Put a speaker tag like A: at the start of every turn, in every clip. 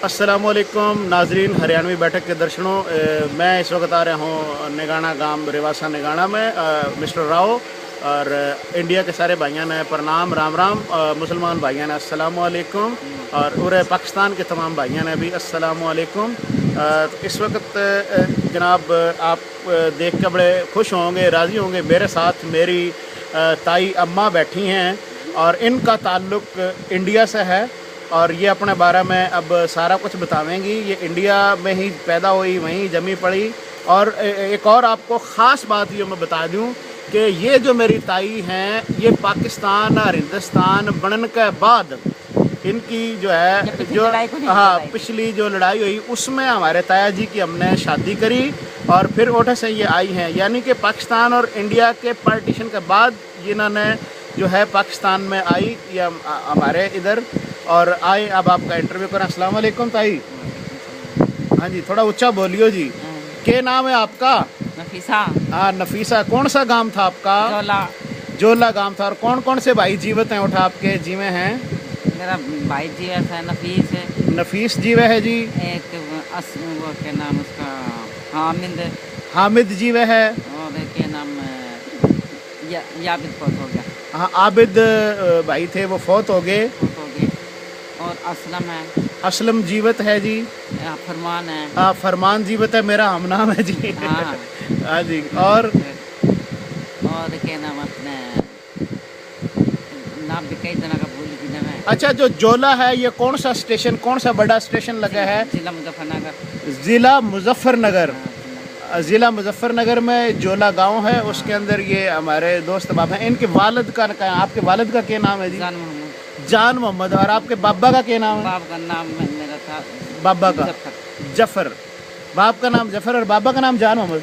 A: अस्सलामुअलैकुम नाजरीन, हरियाणवी बैठक के दर्शनों। मैं इस वक्त आ रहा हूँ निगाना गांव रेवासा निगाना में। मिस्टर राव और इंडिया के सारे भाइयों ने प्रणाम, राम राम। मुसलमान भाइयों ने अस्सलामुअलैकुम और पूरे पाकिस्तान के तमाम भाइयों ने भी अस्सलामुअलैकुम। तो इस वक्त जनाब आप देख के बड़े खुश होंगे, राज़ी होंगे। मेरे साथ मेरी ताई अम्मा बैठी हैं और इनका ताल्लुक़ इंडिया से है और ये अपने बारे में अब सारा कुछ बतावेंगी। ये इंडिया में ही पैदा हुई, वहीं जमी पड़ी। और एक और आपको ख़ास बात ये मैं बता दूं कि ये जो मेरी ताई हैं, ये पाकिस्तान और हिंदुस्तान बनने के बाद इनकी जो है जो पिछली जो लड़ाई हुई उसमें हमारे ताया जी की हमने शादी करी और फिर ओठे से ये आई हैं। यानी कि पाकिस्तान और इंडिया के पार्टीशन के बाद इन्होंने जो है पाकिस्तान में आई या हमारे इधर और आए। अब आपका इंटरव्यू करें। अस्सलाम वालेकुम ताई। हाँ जी, थोड़ा ऊंचा बोलियो जी। क्या नाम है आपका?
B: नफीसा।
A: हाँ नफीसा। कौन सा गांव था आपका?
B: जोला।
A: जोला गांव था। और कौन कौन से भाई जीवित हैं उठा आपके जीवे हैं?
B: मेरा भाई जीवित है, नफीस है।
A: नफीस जीवे है जी।
B: एक वो क्या नाम उसका, हामिद।
A: हामिद जीवे है।
B: और क्या नाम याबिद फौत हो गया।
A: हाँ आबिद भाई थे, वो फौत हो गए।
B: और असलम है।
A: असलम जीवित है जी।
B: फरमान है।
A: हाँ फरमान जीवित है, मेरा हम नाम है जी।
B: हाँ
A: हाँ जी। और
B: क्या नाम अपने नाम भी कई जना का भूल गई मैं।
A: अच्छा, जो जोला है ये कौन सा स्टेशन, कौन सा बड़ा स्टेशन लगा है?
B: जिला मुजफ्फरनगर।
A: ज़िला मुजफ्फरनगर। ज़िला मुजफ्फरनगर में जोला गांव है, उसके अंदर ये हमारे दोस्त बाबा हैं। इनके वालिद का, आपके वालिद का क्या नाम है जी? जान मोहम्मद। और आपके बाबा का क्या नाम है?
B: बाप का नाम मेरा था,
A: बाबा का जफर। बाप का नाम जफर और बाबा का नाम जान मोहम्मद।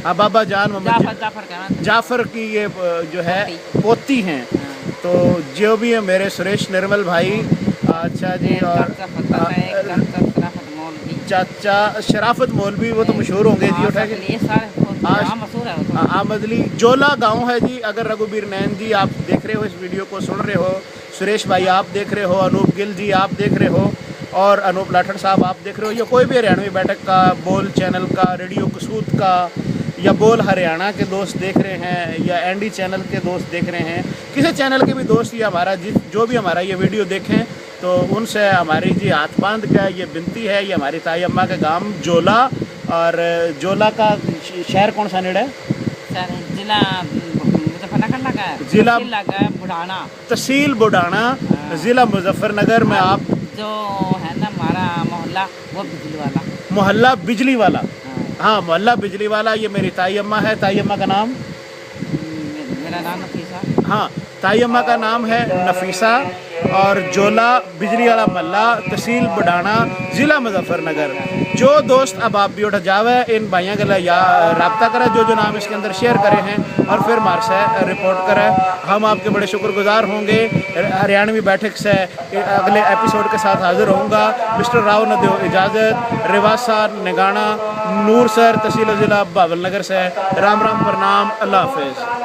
A: हाँ बाबा जान मोहम्मद जाफर की ये जो है पोती हैं। तो जो भी है मेरे सुरेश निर्मल भाई। अच्छा जी। और चाचा शराफत मौलवी, वो तो मशहूर होंगे जी। उठा के आमदली जोला गांव है जी। अगर रघुबीर नैन जी आप देख रहे हो, इस वीडियो को सुन रहे हो, सुरेश भाई आप देख रहे हो, अनूप गिल जी आप देख रहे हो और अनूप लाठर साहब आप देख रहे हो, या कोई भी हरियाणवी बैठक का, बोल चैनल का, रेडियो कसूत का या बोल हरियाणा के दोस्त देख रहे हैं या एनडी चैनल के दोस्त देख रहे हैं, किसी चैनल के भी दोस्त या हमारा जो भी हमारा ये वीडियो देखें, तो उनसे हमारी जी हाथ बांध का ये विनती है। ये हमारी ताई अम्मा का गांव जोला। और जोला का शहर कौन सा नेड़ा है?
B: जिला
A: जिला
B: बुढ़ाना,
A: तहसील बुढ़ाना, जिला मुजफ्फरनगर में। आप
B: जो है ना हमारा मोहल्ला, वो बिजली वाला
A: मोहल्ला बिजली वाला। हाँ मोहल्ला बिजली वाला। ये मेरी ताई अम्मा है। ताई अम्मा का नाम?
B: मेरा नाम नफीसा।
A: हाँ ताई अम्मा का नाम है नफीसा। और जोला बिजली वाला मोहल्ला, तहसील बुढ़ाना, ज़िला मुजफ्फरनगर। जो दोस्त अब आप भी उठ जावे, इन भाइयों के लिए या रब्ता करें, जो नाम इसके अंदर शेयर करे हैं और फिर हमारे से रिपोर्ट करें। हम आपके बड़े शुक्रगुजार होंगे। हरियाणवी बैठक से अगले एपिसोड के साथ हाजिर होऊंगा। मिस्टर राव ने दो इजाज़त। रेवासा निगाना, नूर सर, तहसील ज़िला बहावलनगर से। राम राम, प्रणाम, अल्लाह हाफिज़।